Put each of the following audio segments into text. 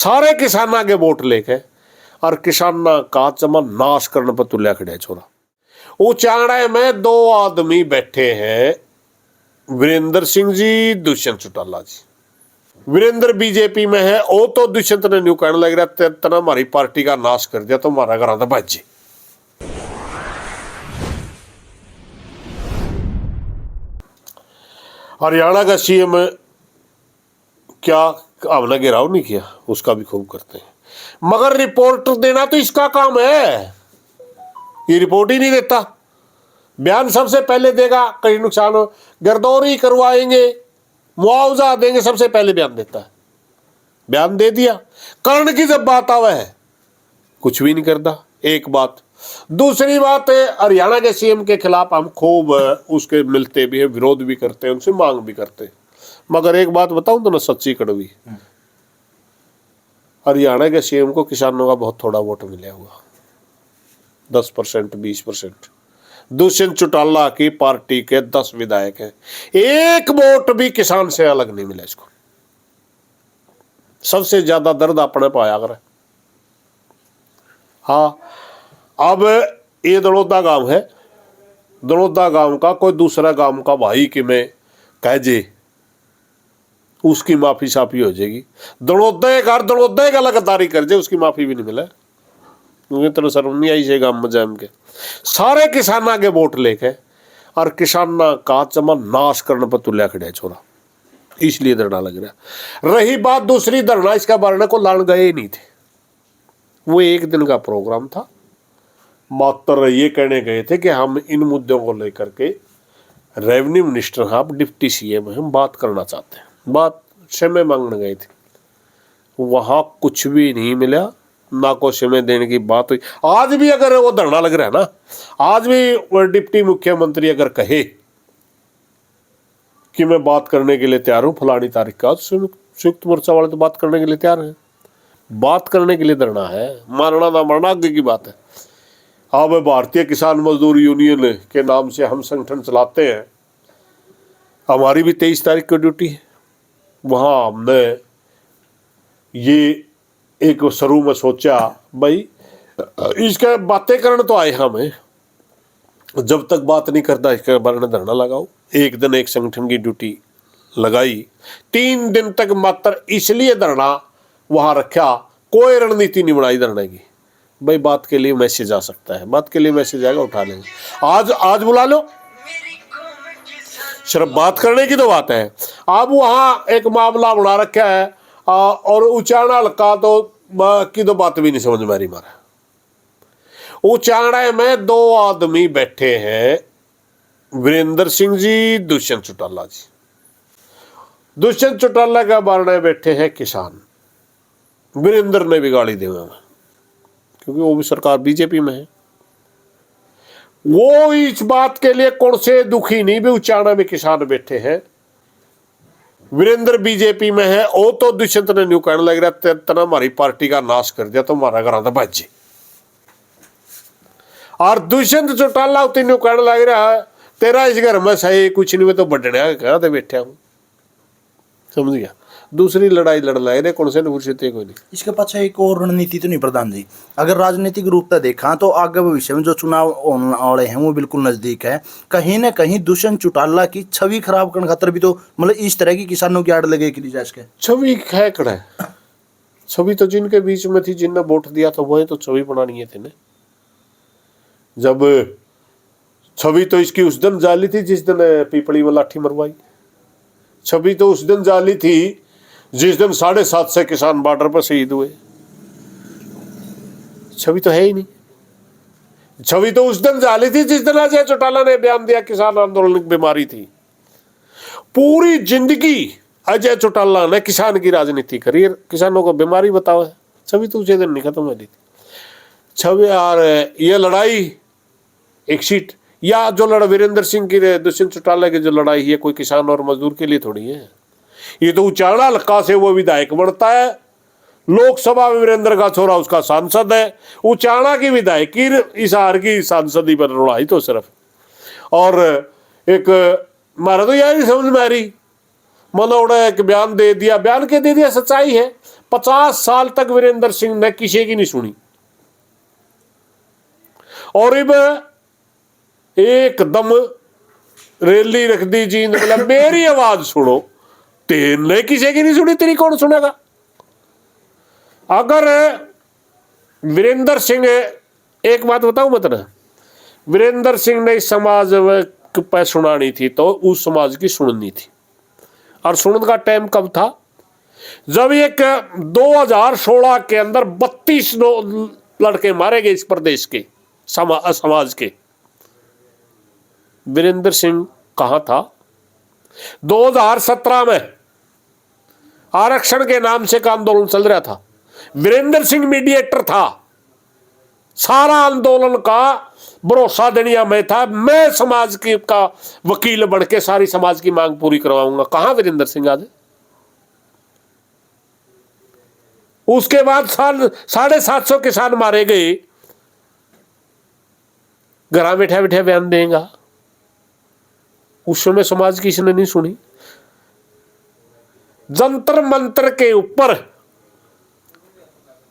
सारे किसान आगे वोट लेके और किसान का चमन नाश करने पर तुल्या खड़े छोरा। उचाड़े में दो आदमी बैठे हैं, वीरेंद्र सिंह जी, दुष्यंत चौटाला जी। वीरेंद्र बीजेपी में है, वो तो दुष्यंत ने न्यू कहने लग रहा तेरा हमारी पार्टी का नाश कर दिया तो हमारा घर भाजी। हरियाणा का सीएम क्या हमने घेराव नहीं किया, उसका भी खूब करते हैं, मगर रिपोर्ट देना तो इसका काम है, ये रिपोर्ट ही नहीं देता। बयान सबसे पहले देगा, कहीं नुकसान हो गिरदौरी करवाएंगे, मुआवजा देंगे, सबसे पहले बयान देता है। बयान दे दिया, करण की जब बात आवे है कुछ भी नहीं करता। एक बात। दूसरी बात है, हरियाणा के सीएम के खिलाफ हम खूब उसके मिलते भी हैं, विरोध भी करते हैं, उनसे मांग भी करते हैं, मगर एक बात बताऊं तो ना सच्ची कड़वी, हरियाणा के सीएम को किसानों का बहुत थोड़ा वोट मिला हुआ, 10%, 20%। दुष्यंत चौटाला की पार्टी के 10 विधायक हैं, एक वोट भी किसान से अलग नहीं मिला इसको। सबसे ज्यादा दर्द अपने पाया कर। हाँ, अब ये दड़ौदा गांव है, दड़ौदा गांव का कोई दूसरा गांव का भाई कि मैं कह जे उसकी माफी साफी हो जाएगी, दड़ौदा का लगातारी कर जे उसकी माफी भी नहीं मिला। मुझे तो शर्म नहीं आई से गांव में जम के सारे किसान आगे वोट लेके और किसान का चमन नाश करने पर तुल्या खड़े छोरा, इसलिए धरना लग रहा। रही बात दूसरी, धरना इसका बारने को लान गए ही नहीं थे, वो एक दिन का प्रोग्राम था, मात्र ये कहने गए थे कि हम इन मुद्दों को लेकर के रेवेन्यू मिनिस्टर साहब, डिप्टी सीएम हम बात करना चाहते हैं, बात समय मांगने गए थे। वहां कुछ भी नहीं मिला, ना को समय देने की बात हुई। आज भी अगर वो धरना लग रहा है ना, आज भी डिप्टी मुख्यमंत्री अगर कहे कि मैं बात करने के लिए तैयार हूं फलानी तारीख का, संयुक्त मोर्चा वाले तो बात करने के लिए तैयार हैं, बात करने के लिए धरना है, मारना ना मारना आगे की बात है। अब भारतीय किसान मजदूर यूनियन के नाम से हम संगठन चलाते हैं, हमारी भी 23 तारीख को ड्यूटी है। वहाँ हमने ये एक शुरू में सोचा भाई इसके बातें करने तो आए हमें, जब तक बात नहीं करता इसके बारे में धरना लगाओ। एक दिन एक संगठन की ड्यूटी लगाई, 3 दिन तक मात्र इसलिए धरना वहाँ रखा, कोई रणनीति नहीं बनाई धरने की। भाई बात के लिए मैसेज आ सकता है, बात के लिए मैसेज आएगा, उठा लेंगे। आज बुला लो, सिर्फ बात करने की तो बात है। अब वहाँ एक मामला बना रखा है और उचाना हल्का तो की तो बात भी नहीं समझ में आ रही मारा। उचाड़े में 2 आदमी बैठे हैं, वीरेंद्र सिंह जी, दुष्यंत चौटाला जी। दुष्यंत चौटाला के बारे में बैठे हैं किसान, वीरेंद्र ने भी गाली दी क्योंकि वो भी सरकार बीजेपी में है। वो इस बात के लिए कौन से दुखी नहीं भी उचाड़ा में किसान बैठे हैं, वीरेंद्र बीजेपी में है, वो तो दुष्यंत ने न्यू कहने लग रहा तेरा हमारी पार्टी का नाश कर दिया तो हमारा घर भाजी। और दुष्यंत चौटाला उतनी न्यू कहने लग रहा है तेरा इस घर में सही कुछ नहीं, मैं तो बढ़ने कहा बैठा हूं। समझ गया, दूसरी लड़ाई लड़ रहे कौन से कोई नहीं। इसके पीछे एक और रणनीति तो नहीं प्रधान जी, अगर राजनीतिक रूप से देखा तो आगे भविष्य में जो चुनाव होने वाले हैं वो बिल्कुल नजदीक है, कहीं ना कहीं दुष्यंत चौटाला की छवि खराब करने खातर भी तो मतलब इस तरह की किसानों की आड़ लगे कि इसके छवि है कड़ा, छवि तो जिनके बीच में थी, जिनने वोट दिया था वही तो छवि बनानी थी ना। जब छवि तो इसकी उस दिन जाली थी जिस दिन पीपली में लाठी मरवाई, छवि तो उस दिन जाली थी जिस दिन 750 किसान बॉर्डर पर शहीद हुए। छवि तो है ही नहीं। छवि तो उस दिन जाली थी जिस दिन अजय चौटाला ने बयान दिया किसान आंदोलन की बीमारी थी। पूरी जिंदगी अजय चौटाला ने किसान की राजनीति करी, किसानों को बीमारी बताओ, छवि तो उसे दिन नहीं खत्म हो रही थी। छवि और ये लड़ाई एक सीट या जो लड़ा वीरेंद्र सिंह की दुष्यंत चौटाला की जो लड़ाई है कोई किसान और मजदूर के लिए थोड़ी है। ये तो उचाड़ा हल्का से वो विधायक बनता है, लोकसभा में वीरेंद्र का छोरा उसका सांसद है, उचाड़ा की विधायक की इसार की सांसद ही बन रहा तो सिर्फ। और एक मारा तो यार समझ में आ रही मनोड़ा एक बयान दे दिया, बयान के दे दिया, सच्चाई है, 50 साल तक वीरेंद्र सिंह ने किसी की नहीं सुनी, और अब एकदम रैली रख दी जी, मतलब मेरी आवाज सुनो, तेने किसी की नहीं सुनी, तेरी कौन सुनेगा। अगर वीरेंद्र सिंह, एक बात बताऊं मतलब, वीरेंद्र सिंह ने इस समाज पे सुनानी थी तो उस समाज की सुननी थी। और सुनने का टाइम कब था, जब एक 2016 के अंदर 32 लड़के मारे गए इस प्रदेश के समाज के। वीरेंद्र सिंह कहां था। 2017 में आरक्षण के नाम से का आंदोलन चल रहा था, वीरेंद्र सिंह मीडिएटर था, सारा आंदोलन का भरोसा दुनिया में था, मैं समाज की का वकील बन के सारी समाज की मांग पूरी करवाऊंगा। कहां वीरेंद्र सिंह आज। उसके बाद 750 किसान मारे गए, घर बैठे बैठे बयान देगा। उस समय समाज की इसने नहीं सुनी। जंतर मंतर के ऊपर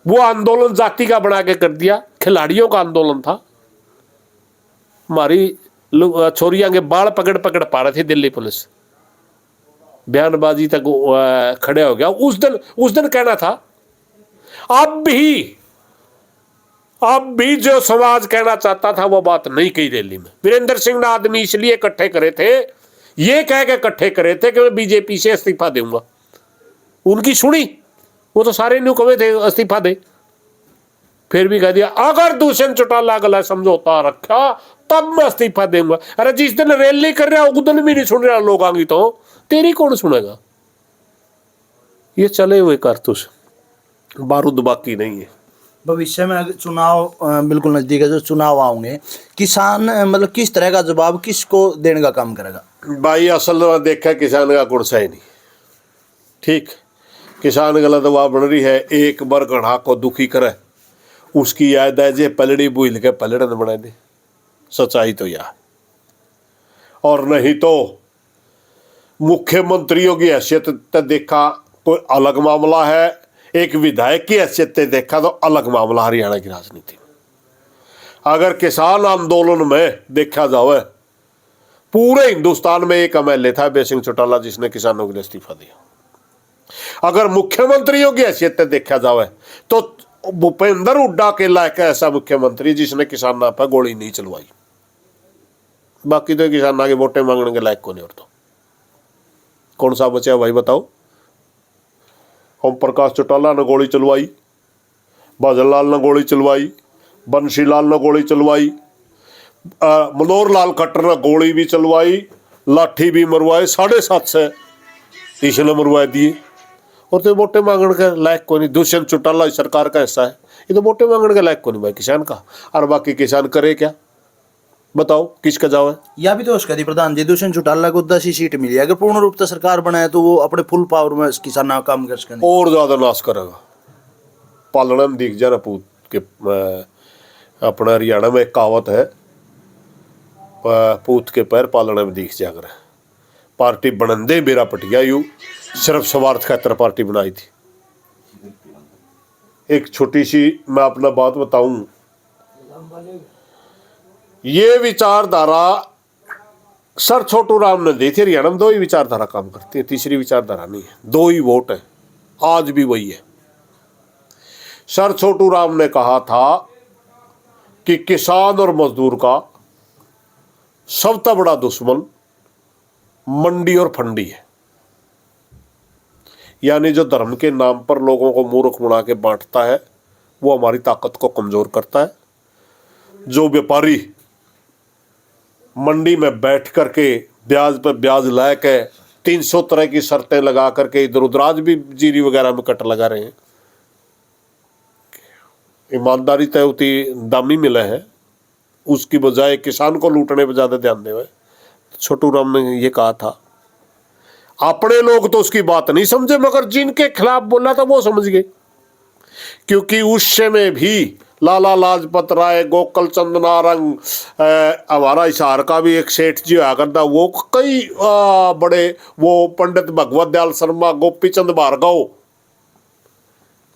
वो आंदोलन जाति का बना के कर दिया, खिलाड़ियों का आंदोलन था। हमारी छोरियां के बाल पकड़ पकड़ पा रहे थे दिल्ली पुलिस, बयानबाजी तक खड़े हो गया। उस दिन कहना था, अब भी जो समाज कहना चाहता था वो बात नहीं कही दिल्ली में। वीरेंद्र सिंह ने आदमी इसलिए इकट्ठे करे थे, ये कह के इकट्ठे करे थे कि मैं बीजेपी से इस्तीफा दूंगा। उनकी सुनी, वो तो सारे न्यू कहे थे इस्तीफा दे, फिर भी कह दिया अगर दुष्यंत चौटाला गला समझौता रखा तब मैं इस्तीफा दूंगा। अरे जिस दिन रैली कर रहा उस दिन भी नहीं सुन रहा लोग आगे, तो तेरी कौन सुनेगा। ये चले हुए कारतूस, बारूद बाकी नहीं है। भविष्य में अगर चुनाव बिल्कुल नजदीक है, जो चुनाव आएंगे, किसान मतलब किस तरह का जवाब किसको देने का काम करेगा। भाई असल में देखा किसान का गुण सही नहीं, ठीक। किसान गलत दबाव बन रही है, एक बार गढ़ा को दुखी करे उसकी याद है जे पलड़ी बुल के पलड़न बना दे। सच्चाई तो यह, और नहीं तो मुख्यमंत्रियों की हैसियत ते देखा कोई अलग मामला है, एक विधायक की हैसियत से देखा तो अलग मामला हरियाणा की राजनीति में। अगर किसान आंदोलन में देखा जाए, पूरे हिंदुस्तान में एक एमएलए था बेसिंग चौटाला जिसने किसानों के लिए इस्तीफा दिया। अगर मुख्यमंत्रियों की हैसियत से देखा जाए तो भूपेंद्र हुड्डा के लायक ऐसा मुख्यमंत्री जिसने किसानों पर गोली नहीं चलवाई। बाकी तो किसानों के वोटें मांगने के लायक को नहीं। और तो कौन सा बचा भाई बताओ। ओम प्रकाश चौटाला ने गोली चलवाई, बादल ने गोली चलवाई, बंशीलाल ने गोली चलवाई, मनोहर लाल खट्टर ने गोली भी चलवाई, लाठी भी मरवाए, 750 इसने मरवा दिए। और तो वोटें मांगने के लायक को नहीं। दुष्यंत चौटाला सरकार का हिस्सा है, ये तो वोटें मांगने के लायक को नहीं भाई किसान का। और बाकी किसान करे क्या बताओ, किसका जाओ है। या भी तो उसका थी प्रधान जी, दुष्यंत चौटाला को 10 ही सीट मिली, अगर पूर्ण रूप से सरकार बनाए तो वो अपने फुल पावर में किसान काम कर सकेंगे। और ज्यादा नाश करेगा। पालना में दिख जा पूत के अपना हरियाणा में एक कहावत है, पूत के पैर पालना में दिख जाकर। पार्टी बनंदे मेरा पटिया यू सिर्फ स्वार्थ खातर पार्टी बनाई थी। एक छोटी सी मैं अपना बात बताऊं, ये विचारधारा सर छोटू राम ने दी थी। हरियाणा में 2 ही विचारधारा काम करती है, तीसरी विचारधारा नहीं है। 2 ही वोट है, आज भी वही है। सर छोटू राम ने कहा था कि किसान और मजदूर का सबसे बड़ा दुश्मन मंडी और फंडी है। यानी जो धर्म के नाम पर लोगों को मूर्ख बना के बांटता है वो हमारी ताकत को कमजोर करता है। जो व्यापारी मंडी में बैठ करके ब्याज पर ब्याज ला के 300 तरह की शर्तें लगा करके इधर उधर आज भी जीरी वगैरह में कट लगा रहे हैं, ईमानदारी तय होती दामी मिले है, उसकी बजाय किसान को लूटने पर ज्यादा ध्यान देवे। छोटू राम ने ये कहा था। अपने लोग तो उसकी बात नहीं समझे, मगर जिनके खिलाफ बोला था वो समझ गए। क्योंकि उस समय भी लाला लाजपत राय, गोकुल चंद नारंग, हमारा हिसार का भी एक सेठ जी हुआ करता, वो कई बड़े, वो पंडित भगवत दयाल शर्मा, गोपी चंद भार्गव,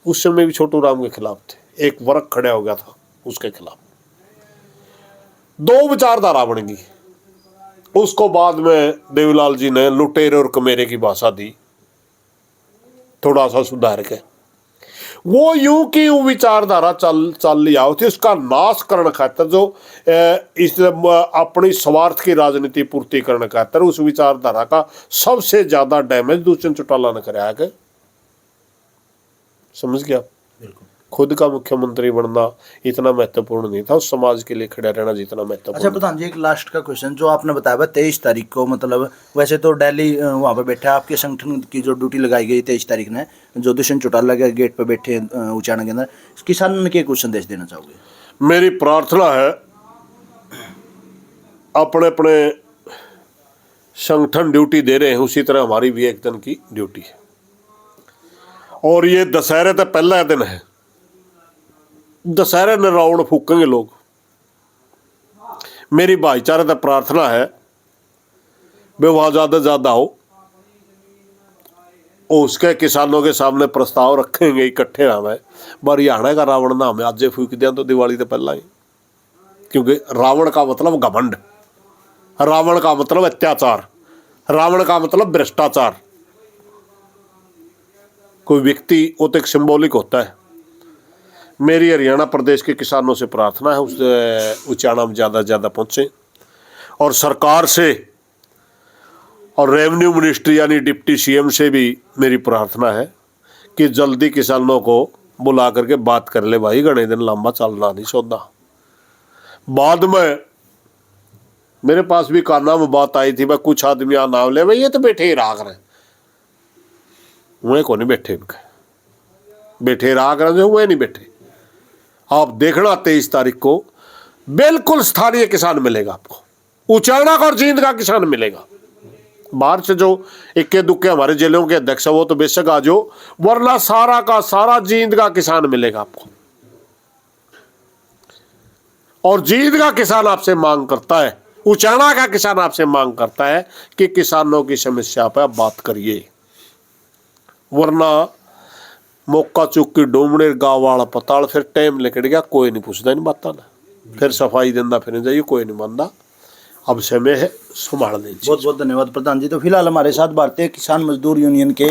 उस समय भी छोटू राम के खिलाफ थे, एक वर्ग खड़ा हो गया था उसके खिलाफ, दो विचारधारा बन गई। उसको बाद में देवीलाल जी ने लुटेरे और कमेरे की भाषा दी, थोड़ा सा सुधार के। वो यूं की यूं विचारधारा चल लिया होती, उसका नाश करने खातर, जो इस अपनी स्वार्थ की राजनीति पूर्ति करने खातर उस विचारधारा का सबसे ज्यादा डैमेज दुष्यंत चौटाला ने कराया के। समझ गया? बिल्कुल। खुद का मुख्यमंत्री बनना इतना महत्वपूर्ण नहीं था, उस समाज के लिए खड़ा रहना जितना महत्वपूर्ण। अच्छा प्रधान जी, एक लास्ट का क्वेश्चन, जो आपने बताया 23 तारीख को, मतलब वैसे तो दिल्ली वहाँ पे बैठा है, आपके संगठन की जो ड्यूटी लगाई गई 23 तारीख ने, जो दुष्यंत चौटाला के गेट पे बैठे उचाना के अंदर, किसान के कुछ संदेश देना चाहोगे? मेरी प्रार्थना है, अपने अपने संगठन ड्यूटी दे रहे हैं, उसी तरह हमारी भी एक दिन की ड्यूटी है। और ये दशहरे तो पहला दिन है, दशहरे में रावण फूकेंगे लोग। मेरी भाईचारे तक प्रार्थना है वे वहां ज्यादा से ज्यादा हो, उसके किसानों के सामने प्रस्ताव रखेंगे इकट्ठे हमें हरियाणा का रावण ना हमें आज फूक दिया तो दिवाली तो पहला ही। क्योंकि रावण का मतलब घमंड, रावण का मतलब अत्याचार, रावण का मतलब भ्रष्टाचार। कोई व्यक्ति वो तो एक सिंबॉलिक होता है। मेरी हरियाणा प्रदेश के किसानों से प्रार्थना है उस उचाना में ज़्यादा से ज़्यादा पहुँचें, और सरकार से और रेवेन्यू मिनिस्ट्री यानी डिप्टी सीएम से भी मेरी प्रार्थना है कि जल्दी किसानों को बुला करके बात कर ले, भाई घने दिन लंबा चलना नहीं सौदा। बाद में मेरे पास भी काना में बात आई थी, मैं कुछ आदमी नाम ले भाई ये तो बैठे ही राग रहे, वह को नहीं बैठे, बैठे राग रहे जो वह नहीं बैठे। आप देखना 23 तारीख को बिल्कुल स्थानीय किसान मिलेगा आपको, उचाना का और जींद का किसान मिलेगा। बाहर से जो इक्के दुक्के हमारे जिलों के अध्यक्ष है वो तो बेशक आ जाओ, वरना सारा का सारा जींद का किसान मिलेगा आपको। और जींद का किसान आपसे मांग करता है, उचाना का किसान आपसे मांग करता है कि किसानों की समस्या पर आप बात करिए, वरना मौका चुक की डोमने गाँव वाला पताल फिर टाइम लेकर गया, कोई नहीं पूछता नहीं बात ना, फिर सफाई देना फिर जाइए, कोई नहीं मानता। अब समय है संभाल लीजिए। बहुत बहुत धन्यवाद प्रधान जी। तो फिलहाल हमारे साथ भारतीय किसान मजदूर यूनियन के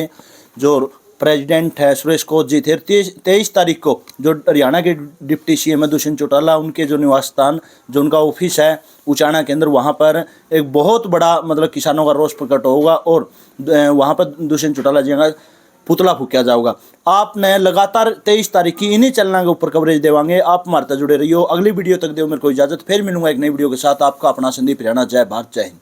जो प्रेसिडेंट है सुरेश कोच जी थे। 23 तारीख को जो हरियाणा के डिप्टी सीएम है दुष्यंत चौटाला, उनके जो निवास स्थान, जो उनका ऑफिस है उचाना के अंदर, वहाँ पर एक बहुत बड़ा मतलब किसानों का रोष प्रकट होगा और वहाँ पर दुष्यंत चौटाला जी का पुतला फूकिया जाएगा। आपने लगातार 23 तारीख की इन्हीं चैनलों के ऊपर कवरेज देवांगे। आप हमारे साथ जुड़े रहिए। अगली वीडियो तक दो मेरे को इजाजत, फिर मिलूंगा एक नई वीडियो के साथ। आपका अपना संदीप हरियाणा। जय भारत, जय हिंद।